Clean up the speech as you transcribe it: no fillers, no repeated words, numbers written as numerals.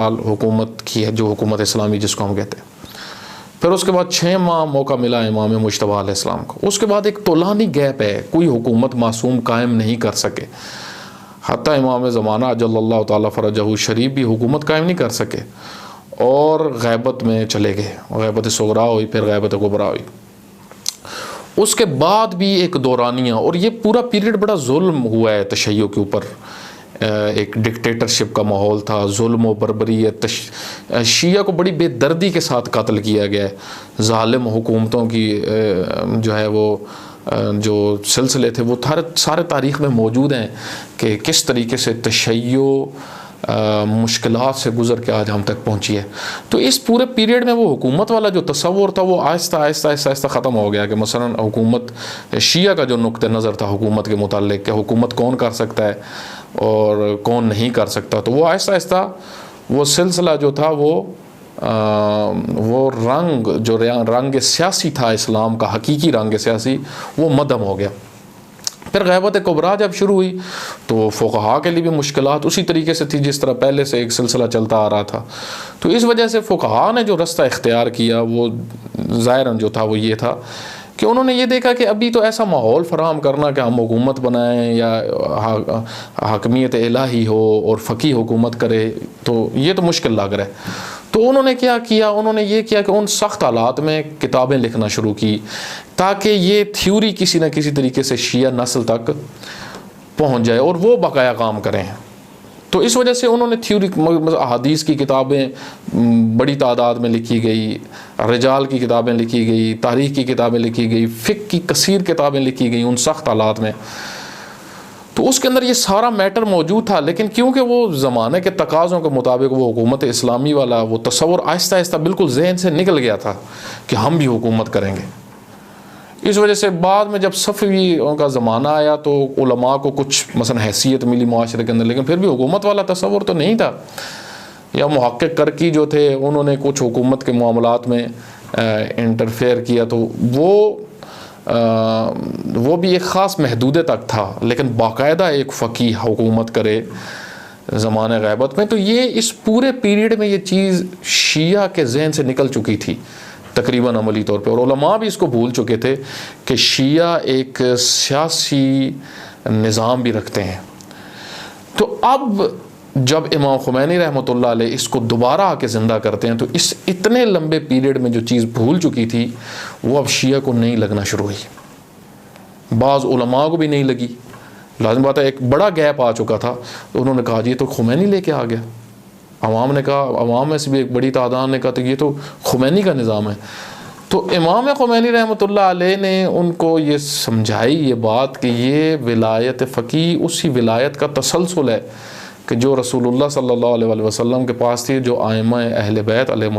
हुकूमत की है, जो हुकूमत इस्लामी जिसको हम कहते हैं। फिर उसके बाद 6 माह मौका मिला इमाम मुज्तबा अलैहिस्सलाम को। उसके बाद एक तौलानी गैप है, कोई हुकूमत मासूम कायम नहीं कर सके। हत्ता इमाम ज़माना अजल्लल्लाहु ताला फ़रजहू शरीफ भी हुकूमत कायम नहीं कर सके और गैबत में चले गए। गैबत सुगरा हुई, फिर गैबत कुबरा हुई। उसके बाद भी एक दौरानिया, और ये पूरा पीरियड बड़ा जुल्म हुआ है तशय्यो के ऊपर। एक डिक्टेटरशिप का माहौल था, जुल्म व बर्बरीत, शिया को बड़ी बेदर्दी के साथ कत्ल किया गया है। ज़ालिम हुकूमतों की जो है वो जो सिलसिले थे वो सारे तारीख़ में मौजूद हैं कि किस तरीके से तशय्यो मुश्किलात से गुज़र के आज हम तक पहुँची है। तो इस पूरे पीरियड में वो हुकूमत वाला जो तसव्वुर था वो आहिस्ता आहिस्ता ख़त्म हो गया कि मसलन हुकूमत, शिया का जो नुक्ते नज़र था हुकूमत के मुताल्लिक़ कि हुकूमत कौन कर सकता है और कौन नहीं कर सकता, तो वो आहिस्ता आहिस्ता वो सिलसिला जो था वो रंग सियासी था इस्लाम का, हकीकी रंग सियासी, वो मदम हो गया। फिर गैबत कुबरा जब शुरू हुई तो फ़ुक़हा के लिए भी मुश्किलात उसी तरीके से थी जिस तरह पहले से एक सिलसिला चलता आ रहा था। तो इस वजह से फ़ुक़हा ने जो रास्ता इख्तियार किया वो ज़ाहिरन जो था वो ये था कि उन्होंने ये देखा कि अभी तो ऐसा माहौल फ़राहम करना कि हम हुकूमत बनाएं या हाकमियत इलाही हो और फ़क़ीह हुकूमत करे, तो ये तो मुश्किल लग रहा है। तो उन्होंने क्या किया, उन्होंने ये किया कि उन सख्त हालात में किताबें लिखना शुरू की ताकि ये थ्योरी किसी न किसी तरीके से शिया नस्ल तक पहुँच जाए और वो बकाया काम करें। तो इस वजह से उन्होंने थ्योरी, हदीस की किताबें बड़ी तादाद में लिखी गई, रिजाल की किताबें लिखी गई, तारीख़ की किताबें लिखी गई, फ़िक़्ह की कसीर किताबें लिखी गई उन सख्त हालात में। तो उसके अंदर ये सारा मैटर मौजूद था, लेकिन क्योंकि वो ज़माने के तकाज़ों के मुताबिक वो हुकूमत इस्लामी वाला वो तस्वुर आहिस्ता आहिस्ता बिल्कुल जहन से निकल गया था कि हम भी हुकूमत करेंगे। इस वजह से बाद में जब सफ़वी का ज़माना आया तो उलमा को कुछ मसलन हैसियत मिली माशरे के अंदर, लेकिन फिर भी हुकूमत वाला तस्वुर तो नहीं था। या मुहक्किक करकी जो थे उन्होंने कुछ हुकूमत के मामलात में इंटरफेयर किया, तो वो भी एक ख़ास महदूदे तक था, लेकिन बाकायदा एक फ़क़ीह हुकूमत करे ज़माने गैबत में। तो ये इस पूरे पीरियड में ये चीज़ शिया के जहन से निकल चुकी थी तकरीबन अमली तौर पे, और उलमा भी इसको भूल चुके थे कि शिया एक सियासी निज़ाम भी रखते हैं। तो अब जब इमाम खुमैनी रहमतुल्लाह अलैह इसको दोबारा आके ज़िंदा करते हैं तो इस इतने लंबे पीरियड में जो चीज़ भूल चुकी थी वो अब शिया को नहीं लगना शुरू हुई, बाज़ उलमा को भी नहीं लगी। लाज़िम बात है, एक बड़ा गैप आ चुका था, तो उन्होंने कहा जी ये तो खुमैनी लेके आ गया। अवाम ने कहा, अवाम में से भी एक बड़ी तादाद ने कहा तो ये तो खुमैनी का निज़ाम है। तो इमाम खुमैनी रहमतुल्लाह अलैह ने उनको ये समझाई ये बात कि ये विलायत फ़क़ीह उसी विलायत का तसलसल है कि जो रसूलुल्लाह सल्लल्लाहु अलैहि वसल्लम के पास थी, जो आइम्मा अहले बैत अलैहिमुस